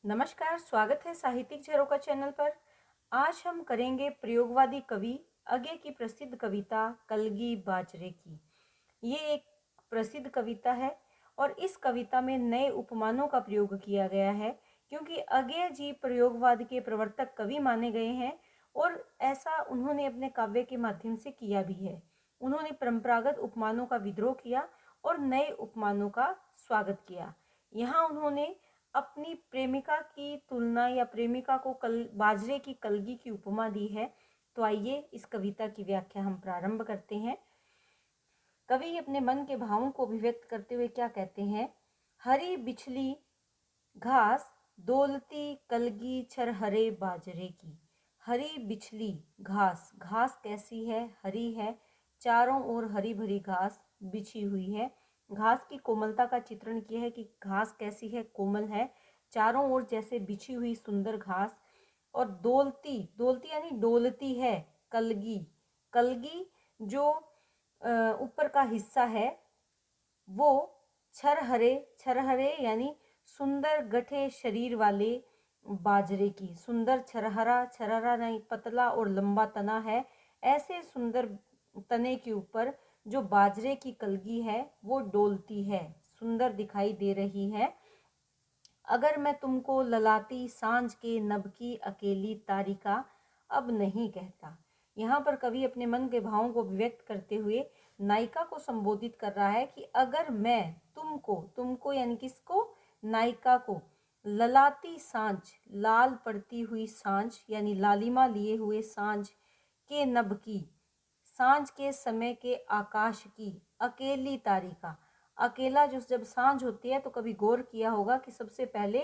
नमस्कार, स्वागत है साहित्यिक झरोखा चैनल पर। आज हम करेंगे प्रयोगवादी कवि अगे की प्रसिद्ध कविता कलगी बाजरे की। ये एक प्रसिद्ध कविता है और इस कविता में नए उपमानों का प्रयोग किया गया है, क्योंकि अगे जी प्रयोगवाद के प्रवर्तक कवि माने गए हैं और ऐसा उन्होंने अपने काव्य के माध्यम से किया भी है। उन्होंने परंपरागत उपमानों का विद्रोह किया और नए उपमानों का स्वागत किया। यहाँ उन्होंने अपनी प्रेमिका की तुलना या प्रेमिका को बाजरे की कलगी की उपमा दी है। तो आइए इस कविता की व्याख्या हम प्रारंभ करते हैं। कवि अपने मन के भावों को अभिव्यक्त करते हुए क्या कहते हैं? हरी बिछली घास डोलती कलगी छरहरे बाजरे की। हरी बिछली घास, घास कैसी है? हरी है, चारों ओर हरी भरी घास बिछी हुई है। घास की कोमलता का चित्रण किया है कि घास कैसी है? कोमल है, चारों ओर जैसे बिछी हुई सुंदर घास। और डोलती, डोलती यानी डोलती है कलगी। कलगी जो ऊपर का हिस्सा है वो छरहरे, छरहरे यानी सुंदर गठे शरीर वाले बाजरे की। सुंदर छरहरा, छरहरा नहीं, पतला और लंबा तना है। ऐसे सुंदर तने के ऊपर जो बाजरे की कलगी है वो डोलती है, सुंदर दिखाई दे रही है। अगर मैं तुमको ललाती सांझ के नभ की अकेली तारिका अब नहीं कहता। यहाँ पर कवि अपने मन के भावों को व्यक्त करते हुए नायिका को संबोधित कर रहा है कि अगर मैं तुमको, तुमको यानी किसको? नायिका को। ललाती सांझ, लाल पड़ती हुई सांझ यानी लालिमा लिए हुए सांझ के नभ की, सांझ के समय के आकाश की अकेली तारिका। अकेला जो जब सांझ होती है तो कभी गौर किया होगा कि सबसे पहले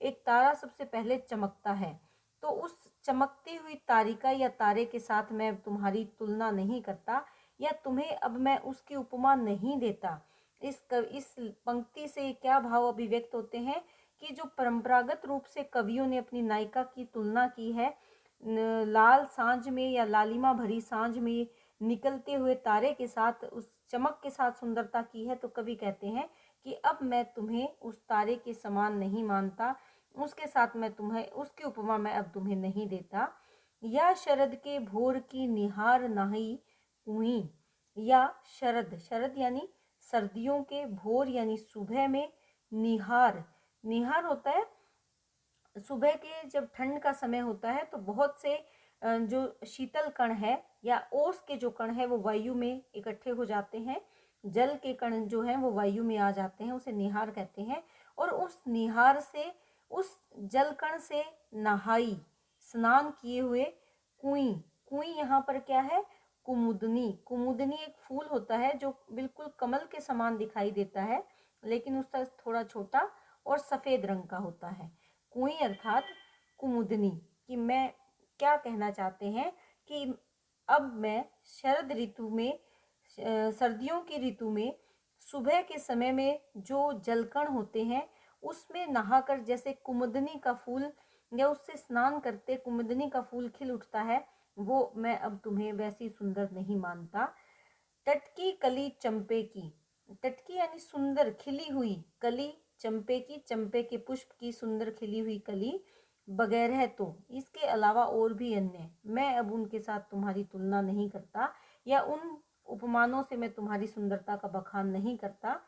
एक तारा सबसे पहले चमकता है। तो उस चमकती हुई तारिका या तारे के साथ मैं तुम्हारी तुलना नहीं करता या तुम्हें अब मैं उसकी उपमा नहीं देता। इस पंक्ति से क्या भाव अभिव्यक्त होते हैं कि जो परंपरागत रूप से कवियों ने अपनी नायिका की तुलना की है लाल सांझ में या लालिमा भरी सांझ में निकलते हुए तारे के साथ, उस चमक के साथ सुंदरता की है, तो कवि कहते हैं कि अब मैं तुम्हें उस तारे के समान नहीं मानता, उसके साथ मैं तुम्हें, उसकी उपमा मैं अब तुम्हें नहीं देता। या शरद के भोर की निहार नाही हुई। या शरद, शरद यानी सर्दियों के, भोर यानी सुबह में, निहार, निहार होता है सुबह के, जब ठंड का समय होता है तो बहुत से जो शीतल कण है या ओस के जो कण है वो वायु में इकट्ठे हो जाते हैं। जल के कण जो हैं वो वायु में आ जाते हैं, उसे निहार कहते हैं। और उस निहार से, उस जल कण से नहाई, स्नान किए हुए कुई। कुई यहाँ पर क्या है? कुमुदनी। कुमुदनी एक फूल होता है जो बिल्कुल कमल के समान दिखाई देता है, लेकिन उसका थोड़ा छोटा और सफेद रंग का होता है। कुई अर्थात कुमुदनी। कि मैं क्या कहना चाहते हैं कि अब मैं शरद ऋतु में, सर्दियों की ऋतु में सुबह के समय में जो जलकण होते हैं उसमें नहाकर, जैसे कुमुदनी का फूल या उससे स्नान करते कुमुदनी का फूल खिल उठता है, वो मैं अब तुम्हें वैसी सुंदर नहीं मानता। टटकी कली चंपे की। टटकी यानी सुंदर खिली हुई कली, चंपे की, चंपे के पुष्प की सुंदर खिली हुई कली बगैर है, तो इसके अलावा और भी अन्य, मैं अब उनके साथ तुम्हारी तुलना नहीं करता या उन उपमानों से मैं तुम्हारी सुंदरता का बखान नहीं करता।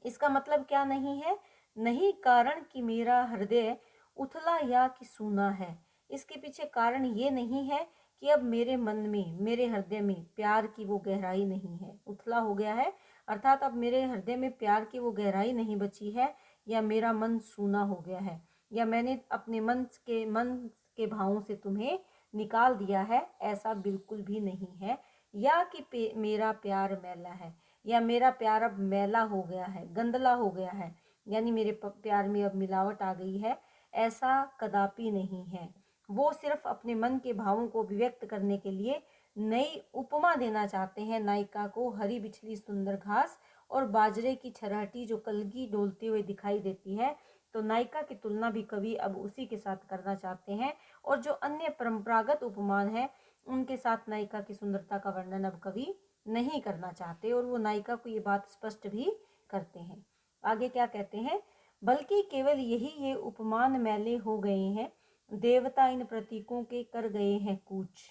इसका मतलब क्या नहीं है? नहीं कारण कि मेरा हृदय उथला या कि सूना है। इसके पीछे कारण ये नहीं है कि अब मेरे मन में, मेरे हृदय में प्यार की वो गहराई नहीं है, उथला हो गया है, अर्थात अब मेरे हृदय में प्यार की वो गहराई नहीं बची है, या मेरा मन सूना हो गया है, या मैंने अपने मन के भावों से तुम्हें निकाल दिया है, ऐसा बिल्कुल भी नहीं है। या कि मेरा प्यार मैला है, या मेरा प्यार अब मैला हो गया है, गंदला हो गया है, यानी मेरे प्यार में अब मिलावट आ गई है, ऐसा कदापि नहीं है। वो सिर्फ अपने मन के भावों को अभिव्यक्त करने के लिए नई उपमा देना चाहते हैं नायिका को। हरी बिछली सुंदर घास और बाजरे की छरहटी जो कलगी डोलते हुए दिखाई देती है, तो नायिका की तुलना भी कवि अब उसी के साथ करना चाहते हैं। और जो अन्य परंपरागत उपमान है उनके साथ नायिका की सुंदरता का वर्णन अब कवि नहीं करना चाहते, और वो नायिका को ये बात स्पष्ट भी करते हैं। आगे क्या कहते हैं? बल्कि केवल यही ये उपमान मैले हो गए हैं, देवता इन प्रतीकों के कर गए हैं कूच।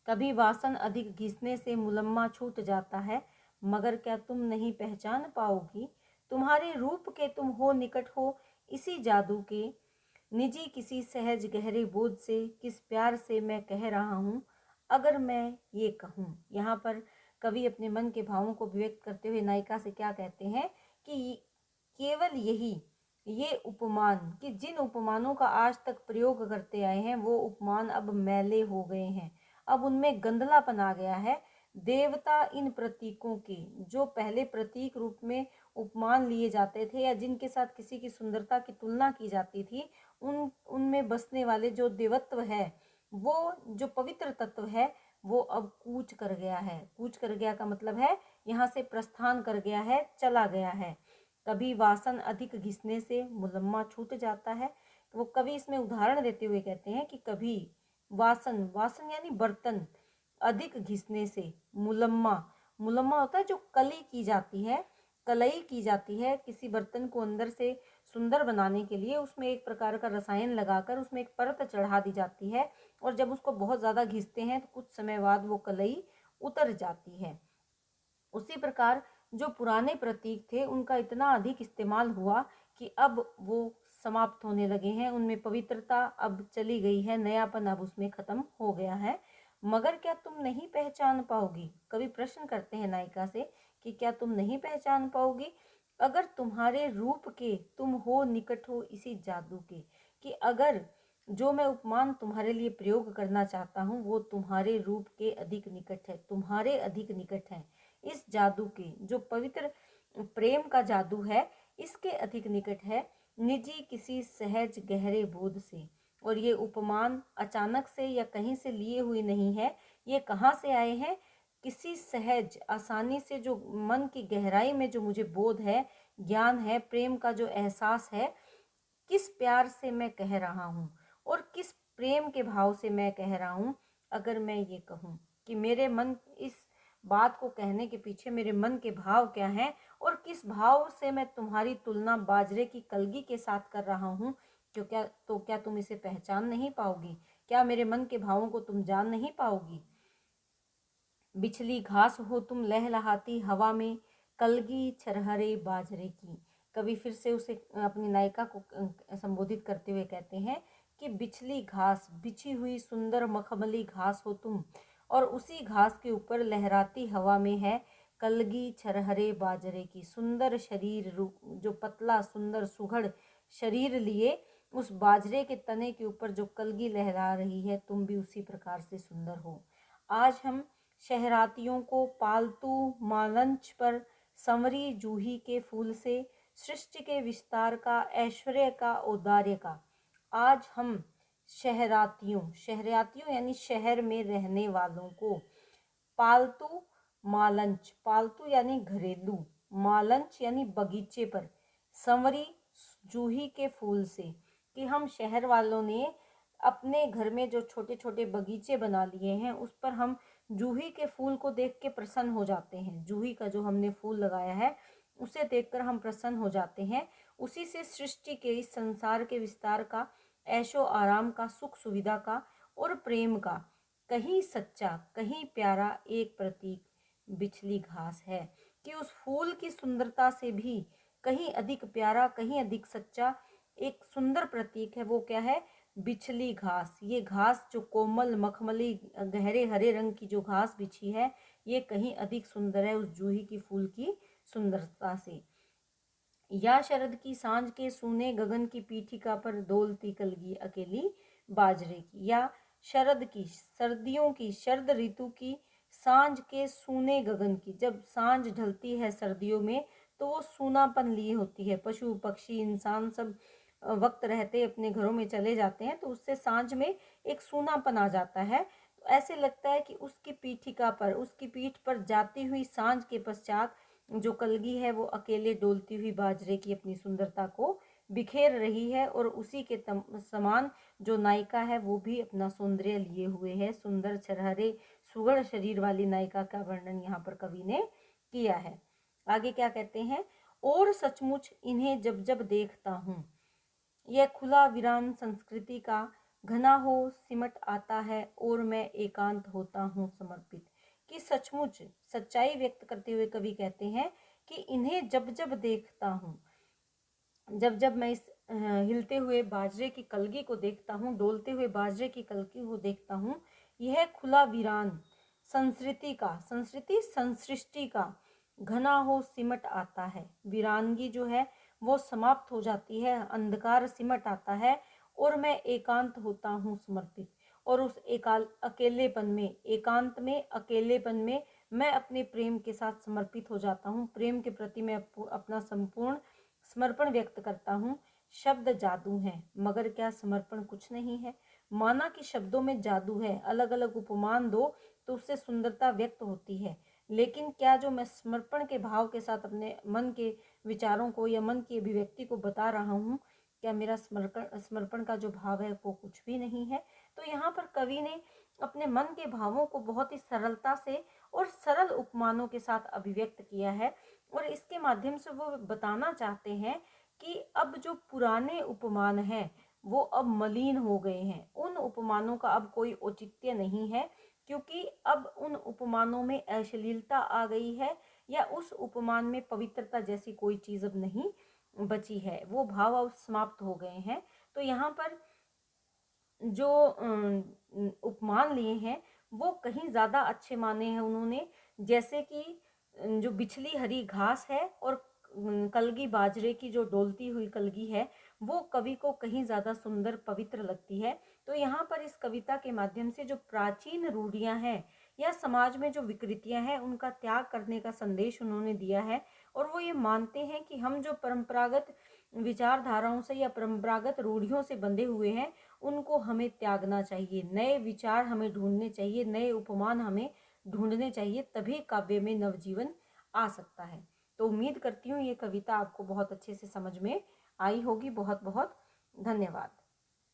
कभी वासन अधिक घिसने से मुलम्मा छूट जाता है, मगर क्या तुम नहीं पहचान पाओगी, तुम्हारे रूप के तुम हो निकट हो इसी जादू के, निजी किसी सहज गहरे बोध से किस प्यार से मैं कह रहा हूँ, अगर मैं ये कहूँ। यहाँ पर कवि अपने मन के भावों को व्यक्त करते हुए नायिका से क्या कहते हैं कि केवल यही ये उपमान, कि जिन उपमानों का आज तक प्रयोग करते आए हैं वो उपमान अब मैले हो गए हैं, अब उनमें गंदलापन आ गया है। देवता इन प्रतीकों के, जो पहले प्रतीक रूप में उपमान लिए जाते थे या जिनके साथ किसी की सुंदरता की तुलना की जाती थी, उनमें बसने वाले जो देवत्व है, वो जो पवित्र तत्व है, वो अब कूच कर गया है। कूच कर गया का मतलब है यहाँ से प्रस्थान कर गया है, चला गया है। कभी वासन अधिक घिसने से मुलम्मा छूट जाता है। तो वो कवि इसमें उदाहरण देते हुए कहते हैं कि कभी वासन, वासन यानी बर्तन, अधिक घिसने से, मुलम्मा, मुलम्मा होता है जो कली की जाती है, कलई की जाती है किसी बर्तन को अंदर से सुंदर बनाने के लिए, उसमें एक प्रकार का रसायन लगाकर उसमें एक परत चढ़ा दी जाती है, और जब उसको बहुत ज़्यादा घिसते हैं तो कुछ समय बाद वो कलई उतर जाती है। उसी प्रकार जो पुराने प्रतीक थे उनका इतना अधिक इस्तेमाल हुआ कि अब वो समाप्त होने लगे हैं, उनमें पवित्रता अब चली गई है, नयापन अब उसमें खत्म हो गया है। मगर क्या तुम नहीं पहचान पाओगी, कवि प्रश्न करते हैं नायिका से कि क्या तुम नहीं पहचान पाओगी, अगर तुम्हारे रूप के तुम हो निकट हो इसी जादू के, कि अगर जो मैं उपमान तुम्हारे लिए प्रयोग करना चाहता हूँ वो तुम्हारे रूप के अधिक निकट है, तुम्हारे अधिक निकट है, इस जादू के, जो पवित्र प्रेम का जादू है, इसके अधिक निकट है, निजी किसी सहज गहरे बोध से। और ये उपमान अचानक से या कहीं से लिए हुए नहीं है, ये कहाँ से आए हैं, किसी सहज आसानी से, जो मन की गहराई में जो मुझे बोध है, ज्ञान है, प्रेम का जो एहसास है, किस प्यार से मैं कह रहा हूँ और किस प्रेम के भाव से मैं कह रहा हूँ। अगर मैं ये कहूँ कि मेरे मन, इस बात को कहने के पीछे मेरे मन के भाव क्या हैं और किस भाव से मैं तुम्हारी तुलना बाजरे की कलगी के साथ कर रहा हूँ, क्या तुम इसे पहचान नहीं पाओगी, क्या मेरे मन के भावों को तुम जान नहीं पाओगी। बिछली घास हो तुम लहलहाती हवा में, कलगी छरहरे बाजरे की। कवि फिर से उसे, अपनी नायिका को संबोधित करते हुए कहते हैं कि बिछली घास, बिछी हुई सुंदर मखमली घास हो तुम, और उसी घास के ऊपर लहराती हवा में है कलगी छरहरे बाजरे की। सुंदर शरीर, जो पतला सुंदर सुघड़ शरीर लिए उस बाजरे के तने के ऊपर जो कलगी लहरा रही है, तुम भी उसी प्रकार से सुंदर हो। आज हम शहरातियों को पालतू मालंच पर संवरी जूही के फूल से, सृष्टि के विस्तार का, ऐश्वर्य का, औदार्य का, आज हम शहरातियों यानी शहर में रहने वालों को पालतू मालंच, पालतू यानी घरेलू, मालंच यानी बगीचे पर, संवरी जूही के फूल से, कि हम शहर वालों ने अपने घर में जो छोटे छोटे बगीचे बना लिए हैं उस पर हम जूही के फूल को देख के प्रसन्न हो जाते हैं। जूही का जो हमने फूल लगाया है उसे देखकर हम प्रसन्न हो जाते हैं। उसी से सृष्टि के, इस संसार के विस्तार का, ऐशो आराम का, सुख सुविधा का और प्रेम का कहीं सच्चा, कहीं प्यारा एक प्रतीक बिछली घास है, कि उस फूल की सुंदरता से भी कहीं अधिक प्यारा, कहीं अधिक सच्चा एक सुंदर प्रतीक है। वो क्या है, बिछली घास। ये घास जो कोमल मखमली गहरे हरे रंग की जो घास बिछी है, ये कहीं अधिक सुंदर है उस जूही की फूल की सुंदरता से। या शरद की सांझ के सूने गगन की पीठिका पर डोलती कलगी अकेली बाजरे की। या शरद की, सर्दियों की, शरद ऋतु की सांझ के सूने गगन की, जब सांझ ढलती है सर्दियों में तो वो सूनापन लिए होती है, पशु पक्षी इंसान सब वक्त रहते अपने घरों में चले जाते हैं तो उससे सांझ में एक सूनापन आ जाता है। तो ऐसे लगता है कि उसकी पीठिका पर, उसकी पीठ पर जाती हुई सांझ के पश्चात जो कलगी है वो अकेले डोलती हुई बाजरे की अपनी सुंदरता को बिखेर रही है, और उसी के समान जो नायिका है वो भी अपना सौंदर्य लिए हुए है। सुंदर छरहरे सुघड़ शरीर वाली नायिका का वर्णन यहाँ पर कवि ने किया है। आगे क्या कहते हैं, और सचमुच इन्हें जब जब देखता हूँ। यह खुला वीरान संस्कृति का घना हो सिमट आता है और मैं एकांत होता हूँ समर्पित। कि सचमुच सच्चाई व्यक्त करते हुए कवि कहते हैं कि इन्हें जब जब देखता हूँ, जब जब मैं इस हिलते हुए बाजरे की कलगी को देखता हूँ, डोलते हुए बाजरे की कलगी को देखता हूँ, यह खुला वीरान संसृष्टि का घना हो सिमट आता है। वीरानगी जो है वो समाप्त हो जाती है, अंधकार सिमट आता है और मैं एकांत होता हूँ समर्पित। और उस अकेलेपन में, एकांत में, अकेलेपन में मैं अपने प्रेम के साथ समर्पित हो जाता हूँ। प्रेम के प्रति मैं अपना संपूर्ण समर्पण व्यक्त करता हूँ। शब्द जादू हैं, मगर क्या समर्पण कुछ नहीं है? माना कि शब्दों में जादू है, अलग अलग उपमान दो तो उससे सुंदरता व्यक्त होती है, लेकिन क्या जो मैं समर्पण के भाव के साथ अपने मन के विचारों को या मन की अभिव्यक्ति को बता रहा हूँ, क्या मेरा समर्पण का जो भाव है वो कुछ भी नहीं है? तो यहाँ पर कवि ने अपने मन के भावों को बहुत ही सरलता से और सरल उपमानों के साथ अभिव्यक्त किया है, और इसके माध्यम से वो बताना चाहते हैं कि अब जो पुराने उपमान हैं वो अब मलिन हो गए हैं। उन उपमानों का अब कोई औचित्य नहीं है, क्योंकि अब उन उपमानों में अश्लीलता आ गई है, या उस उपमान में पवित्रता जैसी कोई चीज अब नहीं बची है, वो भाव अब समाप्त हो गए हैं। तो यहाँ पर जो उपमान लिए हैं वो कहीं ज़्यादा अच्छे माने हैं उन्होंने, जैसे कि जो बिछली हरी घास है और कलगी बाजरे की जो डोलती हुई कलगी है, वो कवि को कहीं ज़्यादा सुंदर पवित्र लगती है। तो यहाँ पर इस कविता के माध्यम से जो प्राचीन रूढ़ियाँ हैं या समाज में जो विकृतियाँ हैं उनका त्याग करने का संदेश उन्होंने दिया है। और वो ये मानते हैं कि हम जो परंपरागत विचारधाराओं से या परंपरागत रूढ़ियों से बंधे हुए हैं उनको हमें त्यागना चाहिए, नए विचार हमें ढूंढने चाहिए, नए उपमान हमें ढूंढने चाहिए, तभी काव्य में नवजीवन आ सकता है। तो उम्मीद करती हूँ ये कविता आपको बहुत अच्छे से समझ में आई होगी। बहुत बहुत धन्यवाद।